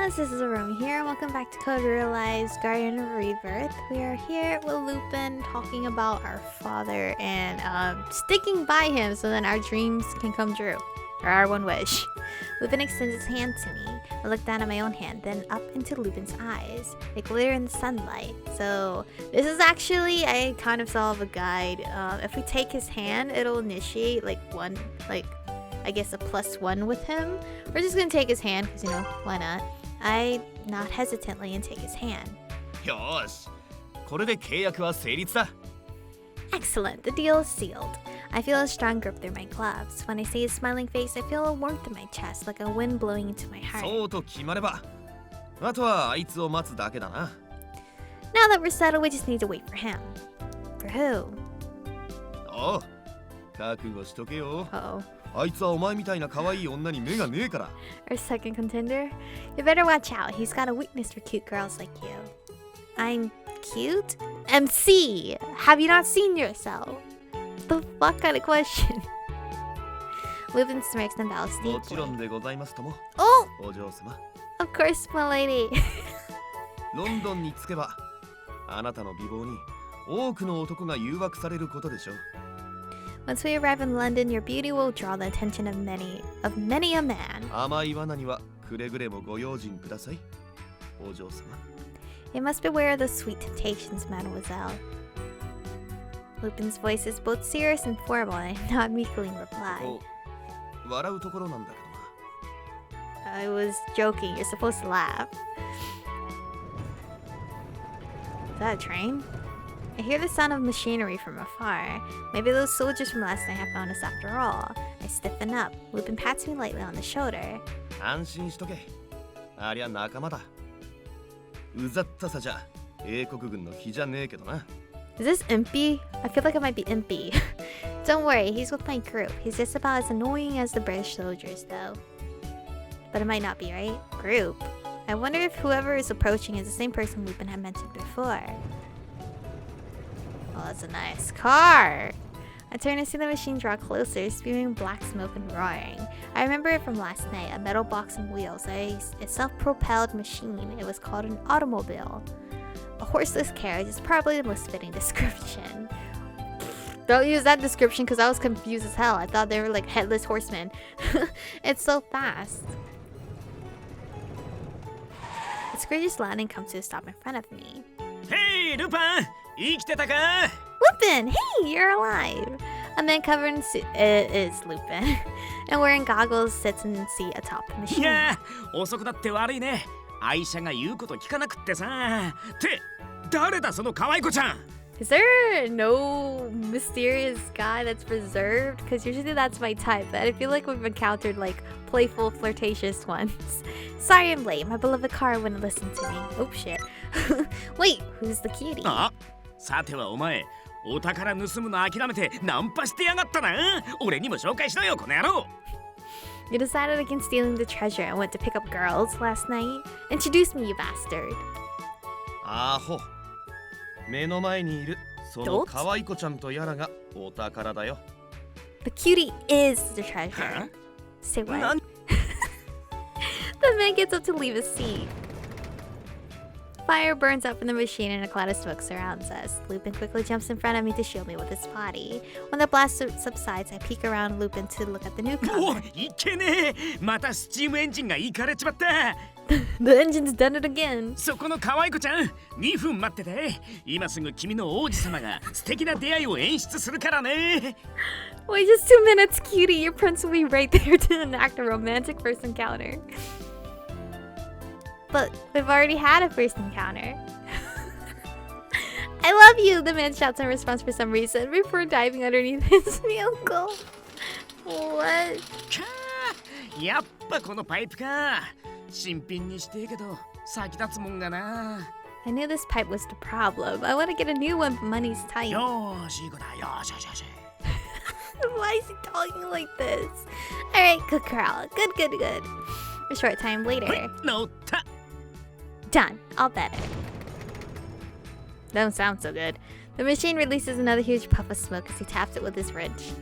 friends, this is Aromie here, and welcome back to Code Realized Guardian of Rebirth. We are here with Lupin talking about our father and sticking by him so then our dreams can come true. Or our one wish. Lupin extends his hand to me. I look down at my own hand, then up into Lupin's eyes. They glitter in the sunlight. So this is actually, I kind of saw a guide. If we take his hand, it'll initiate I guess a +1 with him. We're just gonna take his hand because, you know, why not? I nod hesitantly and take his hand. よし、これで契約は成立だ。 Excellent, the deal is sealed. I feel a strong grip through my gloves. When I see his smiling face, I feel a warmth in my chest, like a wind blowing into my heart. そうと決まれば、あとはあいつを待つだけだな。 Now that we're settled, we just need to wait for him. For who? おう、覚悟しとけよ。 Uh-oh. あいつはお前みたいな可愛い女に目がねえから。 Our second contender? You better watch out. He's got a weakness for cute girls like you. I'm cute? MC! Have you not seen yourself? The fuck kind of question? Lupin smirks and bows もちろ deeply. んでございますとも。 Oh! お嬢様。 Of course, my lady. ロンドンに着けば、あなたの美貌に多くの男が誘惑されることでしょう。 Once we arrive in London, your beauty will draw the attention of many a man. 甘い罠にはくれぐれもご用心ください。お嬢様。 You must beware of the sweet temptations, mademoiselle. Lupin's voice is both serious and formal, and I nod meekly in reply. お、笑うところなんだけどな。 I was joking. You're supposed to laugh. Is that a train? I hear the sound of machinery from afar. Maybe those soldiers from last night have found us after all. I stiffen up. Lupin pats me lightly on the shoulder. 安心しとけ。ありゃ仲間だ。うざったさじゃ英国軍の比じゃねえけどな。 Is this IMPEY? I feel like it might be IMPEY. Don't worry, he's with my group. He's just about as annoying as the British soldiers, though. But it might not be, right? Group? I wonder if whoever is approaching is the same person Lupin had mentioned before. Oh, that's a nice car! I turn to see the machine draw closer, spewing black smoke and roaring. I remember it from last night, a metal box and wheels, a self-propelled machine. It was called an automobile. A horseless carriage is probably the most fitting description. Don't use that description because I was confused as hell. I thought they were like headless horsemen. It's so fast. The screechiest landing comes to a stop in front of me. Hey, Lupin! 生きてたか? Lupin! Hey, you're alive! A man covered in suit is Lupin. And wearing goggles sits in the seat atop the machine. いや、遅くなって悪いね。愛車が言うこと聞かなくってさ。って誰だその可愛い子ちゃん。 Is there no mysterious guy that's preserved? Because usually that's my type, but I feel like we've encountered like playful, flirtatious ones. Sorry I'm late. My beloved car wouldn't listen to me. Oh shit. Wait, who's the cutie? あ、さてはお前、お宝盗むの諦めてナンパしてやがったな。俺にも紹介しろよこの野郎。 You decided against stealing the treasure and went to pick up girls last night? Introduce me, you bastard. アホ。目の前にいるその可愛い子ちゃんとやらがお宝だよ。 The cutie is the treasure. Huh? Say what? なん The man gets up to leave his seat. Fire burns up in the machine and a cloud of smoke surrounds us. Lupin quickly jumps in front of me to shield me with his body. When the blast subsides, I peek around Lupin to look at the お、 newcomer. いけねえ。またスチームエンジンがいかれちまった。 The engine's done it again. そこの可愛い子ちゃん、2分待ってて。今すぐ君の王子様が素敵な出会いを演出するからね。 Wait just 2 minutes, cutie. Your prince will be right there to enact a romantic first encounter. But we've already had a first encounter. I love you, the man shouts in response for some reason before diving underneath his vehicle. What? かあ、やっぱこのパイプか。新品にしてえけど先立つもんがな。 I knew this pipe was the problem. I want to get a new one, but money's tight. よーしいい子だ。よしよしよし。 Why is he talking like this? Alright, good girl. Good. A short time later. 乗った。 Done. All better. Don't sound so good. The machine releases another huge puff of smoke as he taps it with his wrench.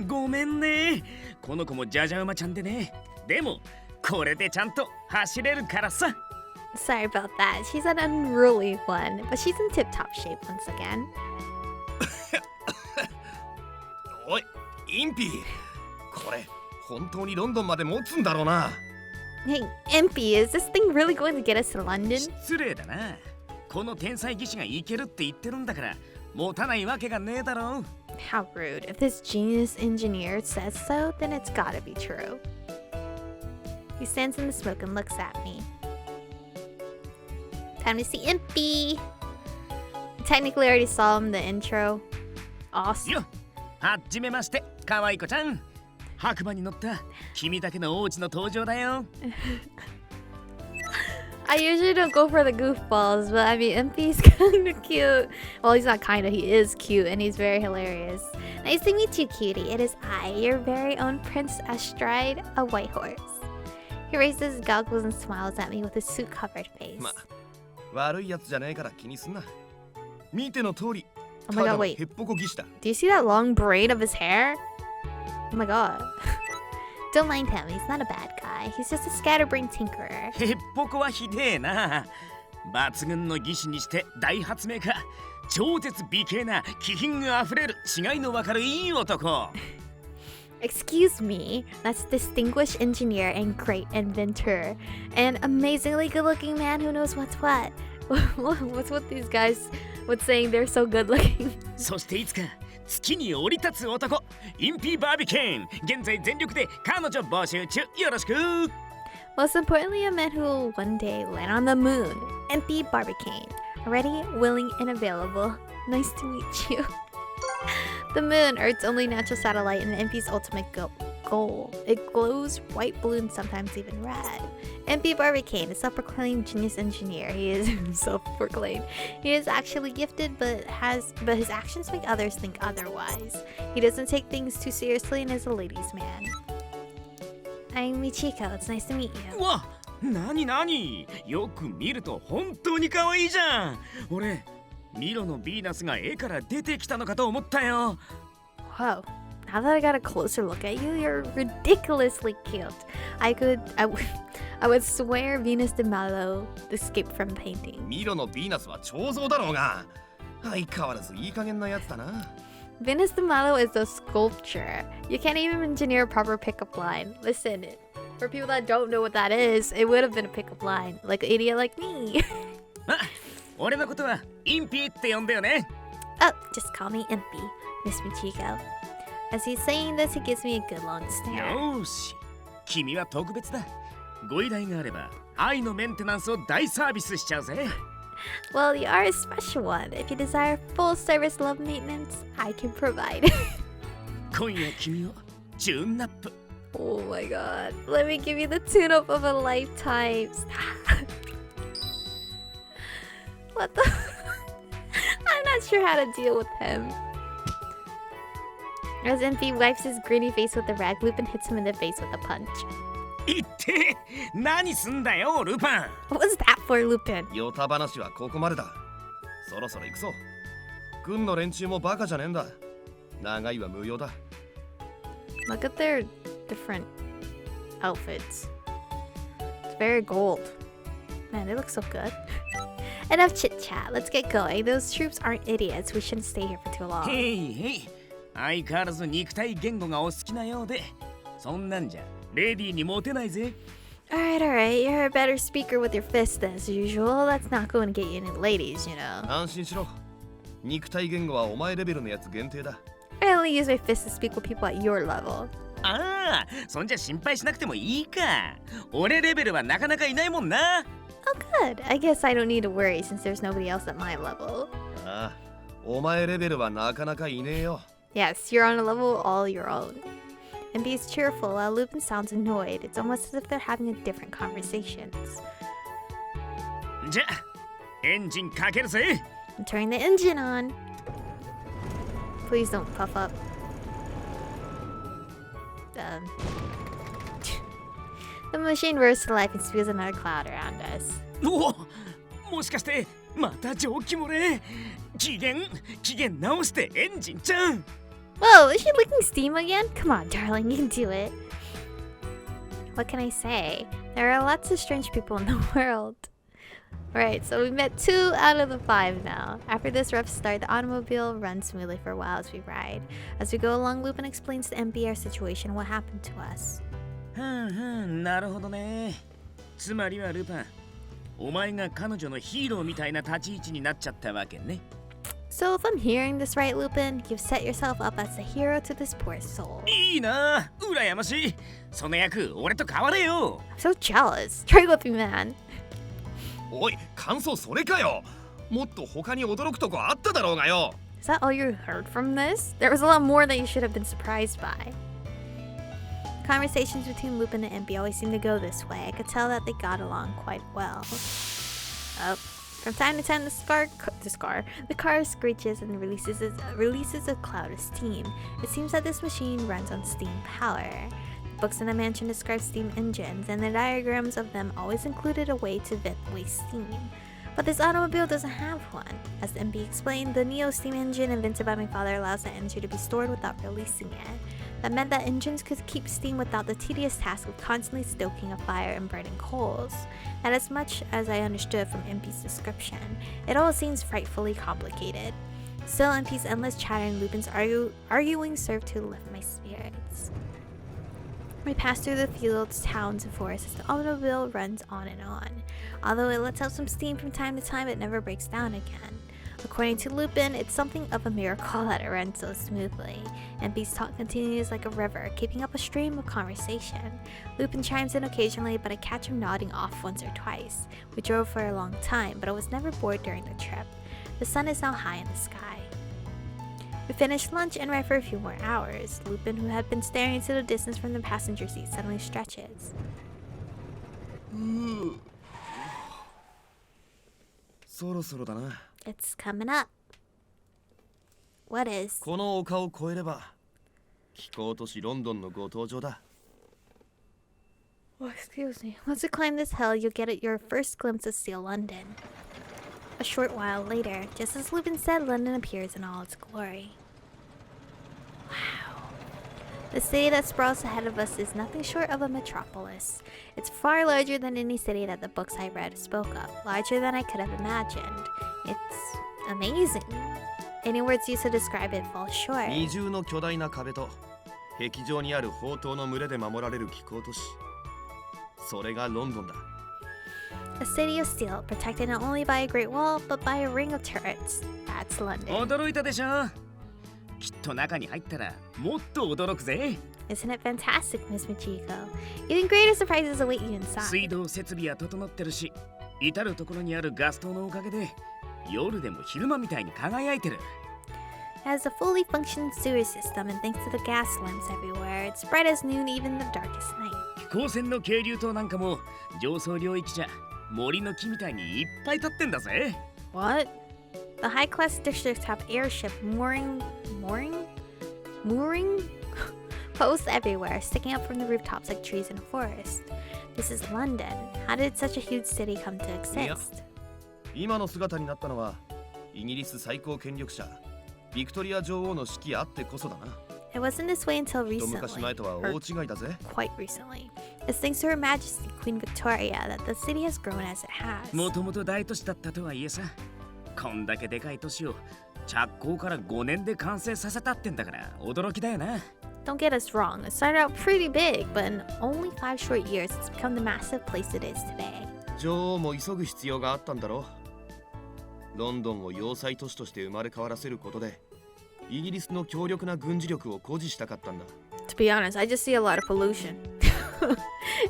ごめんね。この子もじゃじゃ馬ちゃんでね。でもこれでちゃんと走れるからさ。 Sorry about that. She's an unruly one, but she's in tip-top shape once again. おいインピー、これ本当にロンドンまで持つんだろうな。 Hey, Impy, is this thing really going to get us to London? 失礼だな。この天才技師が行けるって言ってるんだから持たないわけがねえだろう。 How rude. If this genius engineer says so, then it's gotta be true. He stands in the smoke and looks at me. Time to see Impy. Technically, I already saw him in the intro. Awesome. よっ、はじめまして、可愛い子ちゃん。白馬に乗った君だけの王子の登場だよ。I usually don't go for the goofballs, but I mean, Impy's kind of cute. Well, he's not kind of, he is cute, and he's very hilarious. Nice to meet you, cutie. It is I, your very own Prince astride a white horse. He raises his goggles and smiles at me with his suit-covered face. 悪いやつじゃねえから気にすんな。見ての通り、 Oh my god, wait. へっぽこ技師だ。 Do you see that long braid of his hair? Oh my god. Don't mind him, he's not a bad guy. He's just a scatterbrained tinkerer. へっぽこはひでえな。抜群の技師にして大発明家。超絶美形な気品があふれる違いのわかるいい男。 Excuse me, that's distinguished engineer and great inventor. An amazingly good-looking man who knows what's what. What's with these guys with saying they're so good-looking? そしていつか月に降り立つ男、インピーバービケーン。現在全力で彼女募集中。よろしく。 Most importantly, a man who will one day land on the moon. Impy Barbicane. Ready, willing, and available. Nice to meet you. The moon, Earth's only natural satellite, and Impy's ultimate goal. It glows white, blue, and sometimes even red. Impy Barbicane, a self-proclaimed genius engineer. He is self-proclaimed. He is actually gifted, but his actions make others think otherwise. He doesn't take things too seriously and is a ladies' man. I'm Michiko. It's nice to meet you. わ、なになに。よく見ると本当に可愛いじゃん。俺、ミロのヴィーナスが絵から出てきたのかと思ったよ。 Whoa. Now that I got a closer look at you, you're ridiculously cute. I would swear Venus de Malo escaped from painting. ミロのヴィーナスは彫像だろうが、相変わらずいい加減なやつだな。 Venus de Malo is a sculpture. You can't even engineer a proper pickup line. Listen, for people that don't know what that is, it would have been a pickup line, like an idiot like me. あ、俺のことはインピーって呼んだよね。 Oh, just call me Impy, Miss Michiko. As he's saying this, he gives me a good long stare. よーし、君は特別だ。ご依頼があれば愛のメンテナンスを大サービスしちゃうぜ。 Well, you are a special one. If you desire full service love maintenance, I can provide. 今夜君をチューンナップ。 Oh my god. Let me give you the tune-up of a lifetime. What the? I'm not sure how to deal with him. As Impy wipes his gritty face with a rag, Lupin hits him in the face with a punch. いって何すんだよルパン。 What was that for, Lupin? ヨタ話はここまでだ。そろそろ行くぞ。軍の連中もバカじゃねえんだ。長いは無用だ。 Look at their different outfits. It's very gold. Man, they look so good. Enough chit-chat. Let's get going. Those troops aren't idiots. We shouldn't stay here for too long. へいへい。相変わらず肉体言語がお好きなようで、そんなんじゃレディーにモテないぜ。 Alright, you're a better speaker with your fist than as usual. That's not going to get you any ladies, you know. 安心しろ。肉体言語はお前レベルのやつ限定だ。 I only use my fist to speak with people at your level. ああ、そんじゃ心配しなくてもいいか。俺レベルはなかなかいないもんな。 Oh, good. I guess I don't need to worry since there's nobody else at my level. ああ、お前レベルはなかなかいねえよ。 Yes, you're on a level all your own. And be as cheerful while Lupin sounds annoyed. It's almost as if they're having a different conversations. じゃあ、エンジンかけるぜ。 I'm turning the engine on. Please don't puff up. The machine roars to life and spews another cloud around us. おお、もしかしてまた蒸気漏れ。機嫌直してエンジンちゃん。 Whoa, is she licking steam again? Come on, darling, you can do it. What can I say? There are lots of strange people in the world. Alright, so we met 2 out of the 5 now. After this rough start, the automobile runs smoothly for a while as we ride. As we go along, Lupin explains to IMPEY our situation and what happened to us. なるほどね。つまりはルパン、お前が彼女のヒーローみたいな立ち位置になっちゃったわけね。So if I'm hearing this right, Lupin, you've set yourself up as the hero to this poor soul. いいな、羨ましい。その役、俺と変われよ。I'm so jealous. Try with me, man. おい、感想それかよ。もっと他に驚くとこあっただろうがよ。Is that all you heard from this? There was a lot more that you should have been surprised by. Conversations between Lupin and IMPEY always seem to go this way. I could tell that they got along quite well. From time to time, the car screeches and releases a cloud of steam. It seems that this machine runs on steam power. Books in the mansion describe steam engines, and the diagrams of them always included a way to vent waste steam. But this automobile doesn't have one. As IMPEY explained, the Neo steam engine invented by my father allows the energy to be stored without releasing it. That meant that engines could keep steam without the tedious task of constantly stoking a fire and burning coals. And as much as I understood from IMPEY's description, it all seems frightfully complicated. Still, IMPEY's endless chatter and Lupin's arguing serve to lift my spirits. We pass through the fields, towns, and forests as the automobile runs on and on. Although it lets out some steam from time to time, it never breaks down again. According to Lupin, it's something of a miracle that it runs so smoothly. IMPEY's talk continues like a river, keeping up a stream of conversation. Lupin chimes in occasionally, but I catch him nodding off once or twice. We drove for a long time, but I was never bored during the trip. The sun is now high in the sky. We finished lunch and ride for a few more hours. Lupin, who had been staring into the distance from the passenger seat, suddenly stretches. そろそろだな。 It's coming up. What is? この丘を越えれば気候都市ロンドンのご登場だ。 Oh, excuse me. Once you climb this hill, you'll get your first glimpse of Steel London. A short while later, just as Lupin said, London appears in all its glory. Wow. The city that sprawls ahead of us is nothing short of a metropolis. It's far larger than any city that the books I read spoke of, larger than I could have imagined. It's amazing. Any words used to describe it fall short. 二重の巨大な壁と壁上にある砲塔の群れで守られる気候都市。それがロンドンだ。 A city of steel, protected not only by a great wall, but by a ring of turrets. That's London. 驚いたでしょ。きっと中に入ったらもっと驚くぜ。 Isn't it fantastic, Miss Michiko? Even greater surprises await you inside. 水道設備は整ってるし、至る所にあるガス灯のおかげで夜でも昼間みたいに輝いてる。 It has a fully functioning sewer system, and thanks to the gas lamps everywhere, it's bright as noon even in the darkest night. 飛行船の係留塔なんかも上層領域じゃ森の木みたいにいっぱい立ってんだぜ。 What? The high-class districts have airship mooring posts everywhere, sticking up from the rooftops like trees in a forest. This is London. How did such a huge city come to exist? 今の姿になったのはイギリス最高権力者ビクトリア女王の指揮あってこそだな。 It wasn't this way until 一 recently, 昔前とは大違いだぜ。 quite recently. It's thanks to Her Majesty Queen Victoria that the city has grown as it has. もともと大都市だったとはいえさ、こんだけでかい都市を着工から5年で完成させたってんだから驚きだよな。 Don't get us wrong, it started out pretty big, but in only 5 short years, it's become the massive place it is today. 女王も急ぐ必要があったんだろう。ロンドンを要塞都市として生まれ変わらせることでイギリスの強力な軍事力を誇示したかったんだ。 To be honest, I just see a lot of pollution.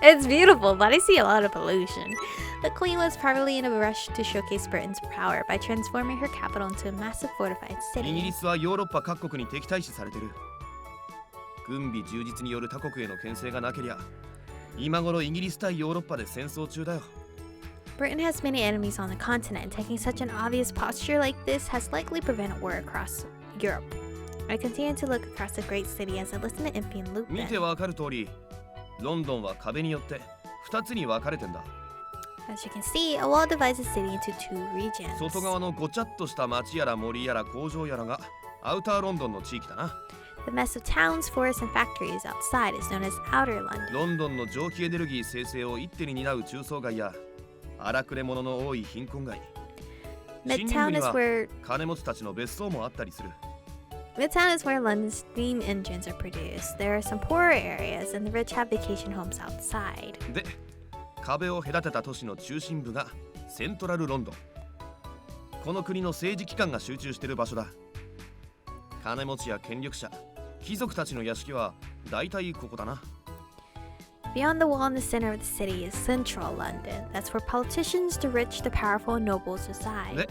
It's beautiful, but I see a lot of pollution. The queen was probably in a rush to showcase Britain's power by transforming her capital into a massive fortified イギリ city. スはヨーロッパ各国に敵対視されてる。軍備充実による他国への牽制がなけりゃ今頃イギリス対ヨーロッパで戦争中だよ。 Britain has many enemies on the continent, and taking such an obvious posture like this has likely prevented war across Europe. I continue to look across the great city as I listen to IMPEY and 見 Lupin. てわかる通りロンドンは壁によって2つに分かれてんだ。 As you can see, a wall divides the city into 2 regions. 外側のごちゃっとした町やら森やら工場やらがアウターロンドンの地域だな。The mess of towns, forests, and factories outside is known as Outer London. ロンドンの蒸気エネルギー生成を一手に担う中層街や荒くれ者の多い貧困街、新林部 Midtown に is は where 金持ちたちの別荘もあったりする。 Midtown is where London's steam engines are produced. There are some poorer areas, and the rich have vacation homes outside. で、壁を隔てた都市の中心部がセントラルロンドン。この国の政治機関が集中している場所だ。金持ちや権力者、貴族たちの屋敷は大体ここだな。 Beyond the wall in the center of the city is Central London. That's where politicians, the rich, the powerful, and nobles reside. で、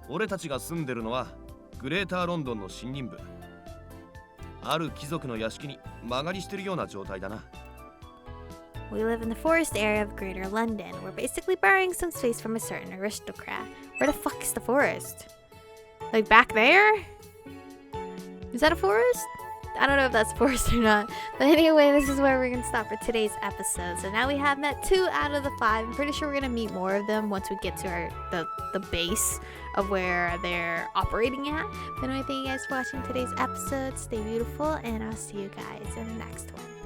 俺たちが住んでるのはグレーターロンドンの森林部。ある貴族の屋敷に間借りしてるような状態だな。 We live in the forest area of Greater London. We're basically borrowing some space from a certain aristocrat. Where the fuck is the forest? Like back there? Is that a forest? I don't know if that's a forest or not. But anyway, this is where we're going to stop for today's episode. So now we have met 2 out of the 5. I'm pretty sure we're going to meet more of them once we get to the base of where they're operating at. But anyway, thank you guys for watching today's episode. Stay beautiful, and I'll see you guys in the next one.